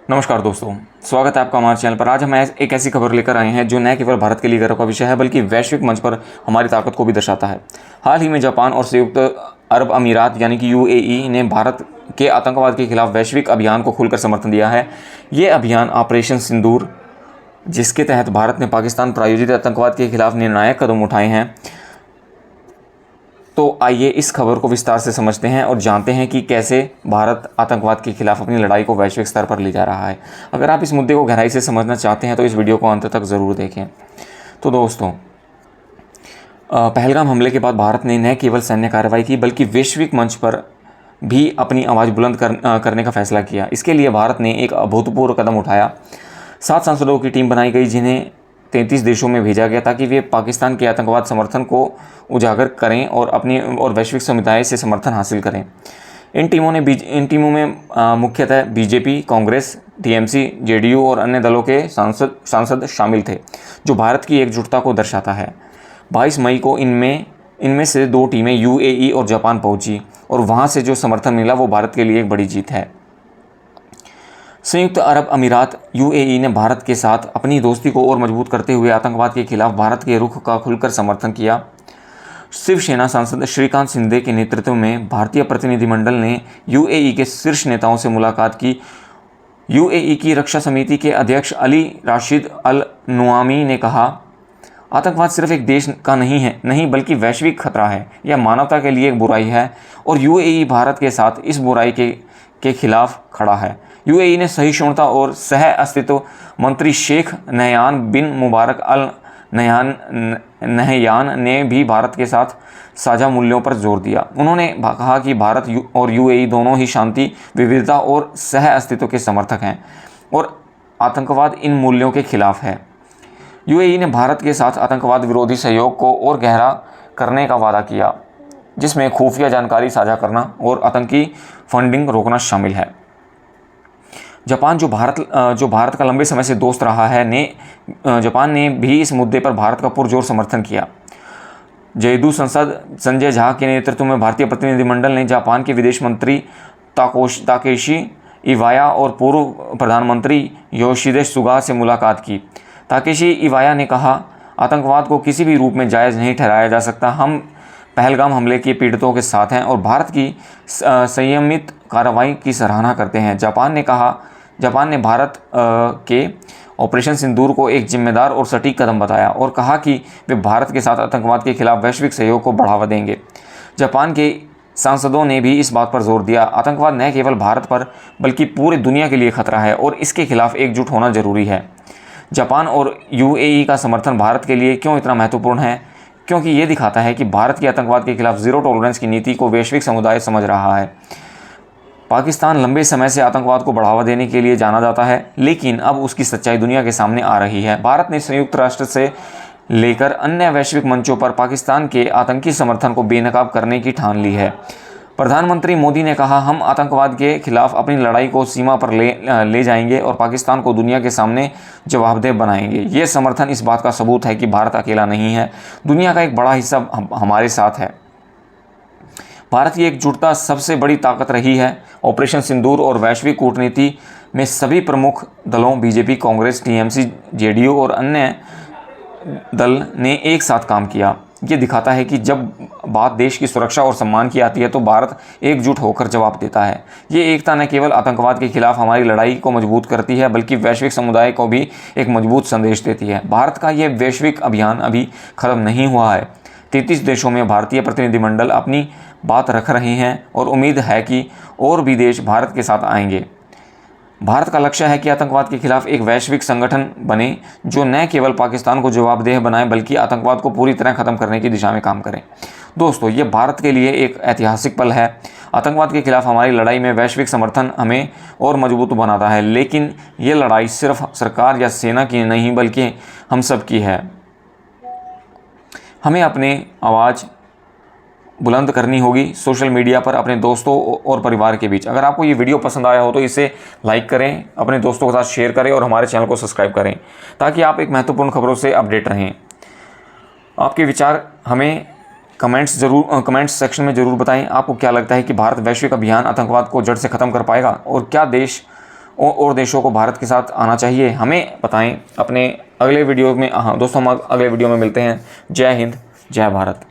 नमस्कार दोस्तों, स्वागत है आपका हमारे चैनल पर। आज हम एक ऐसी खबर लेकर आए हैं जो न केवल भारत के लिए गर्व का विषय है बल्कि वैश्विक मंच पर हमारी ताकत को भी दर्शाता है। हाल ही में जापान और संयुक्त अरब अमीरात यानी कि यूएई ने भारत के आतंकवाद के खिलाफ वैश्विक अभियान को खुलकर समर्थन दिया है। ये अभियान ऑपरेशन सिंदूर, जिसके तहत भारत ने पाकिस्तान प्रायोजित आतंकवाद के खिलाफ निर्णायक कदम उठाए हैं। तो आइए इस खबर को विस्तार से समझते हैं और जानते हैं कि कैसे भारत आतंकवाद के खिलाफ अपनी लड़ाई को वैश्विक स्तर पर ले जा रहा है। अगर आप इस मुद्दे को गहराई से समझना चाहते हैं तो इस वीडियो को अंत तक ज़रूर देखें। तो दोस्तों, पहलगाम हमले के बाद भारत ने न केवल सैन्य कार्रवाई की बल्कि वैश्विक मंच पर भी अपनी आवाज़ बुलंद करने का फैसला किया। इसके लिए भारत ने एक अभूतपूर्व कदम उठाया। 7 सांसदों की टीम बनाई गई जिन्हें 33 देशों में भेजा गया ताकि वे पाकिस्तान के आतंकवाद समर्थन को उजागर करें और वैश्विक समुदाय से समर्थन हासिल करें। इन टीमों में मुख्यतः बीजेपी, कांग्रेस, टीएमसी, जेडीयू और अन्य दलों के सांसद शामिल थे, जो भारत की एकजुटता को दर्शाता है। 22 मई को इनमें से 2 टीमें यूएई और जापान पहुंची और वहां से जो समर्थन मिला वो भारत के लिए एक बड़ी जीत है। संयुक्त अरब अमीरात यूएई ने भारत के साथ अपनी दोस्ती को और मजबूत करते हुए आतंकवाद के खिलाफ भारत के रुख का खुलकर समर्थन किया। शिवसेना सांसद श्रीकांत शिंदे के नेतृत्व में भारतीय प्रतिनिधिमंडल ने यूएई के शीर्ष नेताओं से मुलाकात की। यूएई की रक्षा समिति के अध्यक्ष अली राशिद अल नुआमी ने कहा, आतंकवाद सिर्फ एक देश का नहीं बल्कि वैश्विक खतरा है। यह मानवता के लिए एक बुराई है और यूएई भारत के साथ इस बुराई के खिलाफ खड़ा है। यूएई ने सहिष्णुता और सह अस्तित्व मंत्री शेख नहयान बिन मुबारक अल नहयान ने भी भारत के साथ साझा मूल्यों पर जोर दिया। उन्होंने कहा कि भारत और यूएई दोनों ही शांति, विविधता और सह अस्तित्व के समर्थक हैं और आतंकवाद इन मूल्यों के खिलाफ है। यूएई ने भारत के साथ आतंकवाद विरोधी सहयोग को और गहरा करने का वादा किया, जिसमें खुफिया जानकारी साझा करना और आतंकी फंडिंग रोकना शामिल है। जापान, जो भारत का लंबे समय से दोस्त रहा है, जापान ने भी इस मुद्दे पर भारत का पुरजोर समर्थन किया। जयदू संसद संजय झा के नेतृत्व में भारतीय प्रतिनिधिमंडल ने जापान के विदेश मंत्री ताकेशी इवाया और पूर्व प्रधानमंत्री योशिहिदे सुगा से मुलाकात की। ताकेशी इवाया ने कहा, आतंकवाद को किसी भी रूप में जायज़ नहीं ठहराया जा सकता। हम पहलगाम हमले के पीड़ितों के साथ हैं और भारत की संयमित कार्रवाई की सराहना करते हैं। जापान ने भारत के ऑपरेशन सिंदूर को एक जिम्मेदार और सटीक कदम बताया और कहा कि वे भारत के साथ आतंकवाद के खिलाफ वैश्विक सहयोग को बढ़ावा देंगे। जापान के सांसदों ने भी इस बात पर जोर दिया, आतंकवाद न केवल भारत पर बल्कि पूरी दुनिया के लिए खतरा है और इसके खिलाफ एकजुट होना जरूरी है। जापान और यूएई का समर्थन भारत के लिए क्यों इतना महत्वपूर्ण है? क्योंकि ये दिखाता है कि भारत की आतंकवाद के खिलाफ ज़ीरो टॉलरेंस की नीति को वैश्विक समुदाय समझ रहा है। पाकिस्तान लंबे समय से आतंकवाद को बढ़ावा देने के लिए जाना जाता है, लेकिन अब उसकी सच्चाई दुनिया के सामने आ रही है। भारत ने संयुक्त राष्ट्र से लेकर अन्य वैश्विक मंचों पर पाकिस्तान के आतंकी समर्थन को बेनकाब करने की ठान ली है। प्रधानमंत्री मोदी ने कहा, हम आतंकवाद के खिलाफ अपनी लड़ाई को सीमा पर ले जाएंगे और पाकिस्तान को दुनिया के सामने जवाबदेह बनाएंगे। ये समर्थन इस बात का सबूत है कि भारत अकेला नहीं है, दुनिया का एक बड़ा हिस्सा हमारे साथ है। भारत की एकजुटता सबसे बड़ी ताकत रही है। ऑपरेशन सिंदूर और वैश्विक कूटनीति में सभी प्रमुख दलों बीजेपी, कांग्रेस, टीएमसी, जेडीयू और अन्य दल ने एक साथ काम किया। ये दिखाता है कि जब बात देश की सुरक्षा और सम्मान की आती है तो भारत एकजुट होकर जवाब देता है। ये एकता न केवल आतंकवाद के खिलाफ हमारी लड़ाई को मजबूत करती है बल्कि वैश्विक समुदाय को भी एक मजबूत संदेश देती है। भारत का ये वैश्विक अभियान अभी खत्म नहीं हुआ है। 33 देशों में भारतीय प्रतिनिधिमंडल अपनी बात रख रहे हैं और उम्मीद है कि और भी देश भारत के साथ आएंगे। भारत का लक्ष्य है कि आतंकवाद के खिलाफ एक वैश्विक संगठन बने जो न केवल पाकिस्तान को जवाबदेह बनाए बल्कि आतंकवाद को पूरी तरह खत्म करने की दिशा में काम करे। दोस्तों, ये भारत के लिए एक ऐतिहासिक पल है। आतंकवाद के खिलाफ हमारी लड़ाई में वैश्विक समर्थन हमें और मजबूत बनाता है, लेकिन ये लड़ाई सिर्फ सरकार या सेना की नहीं बल्कि हम सब की है। हमें अपनी आवाज़ बुलंद करनी होगी सोशल मीडिया पर अपने दोस्तों और परिवार के बीच। अगर आपको ये वीडियो पसंद आया हो तो इसे लाइक करें, अपने दोस्तों के साथ शेयर करें और हमारे चैनल को सब्सक्राइब करें ताकि आप एक महत्वपूर्ण खबरों से अपडेट रहें। आपके विचार हमें कमेंट्स सेक्शन में ज़रूर बताएं। आपको क्या लगता है कि भारत वैश्विक अभियान आतंकवाद को जड़ से ख़त्म कर पाएगा और क्या देश और देशों को भारत के साथ आना चाहिए? हमें बताएं अपने अगले वीडियो में। हाँ दोस्तों, हम अगले वीडियो में मिलते हैं। जय हिंद, जय भारत।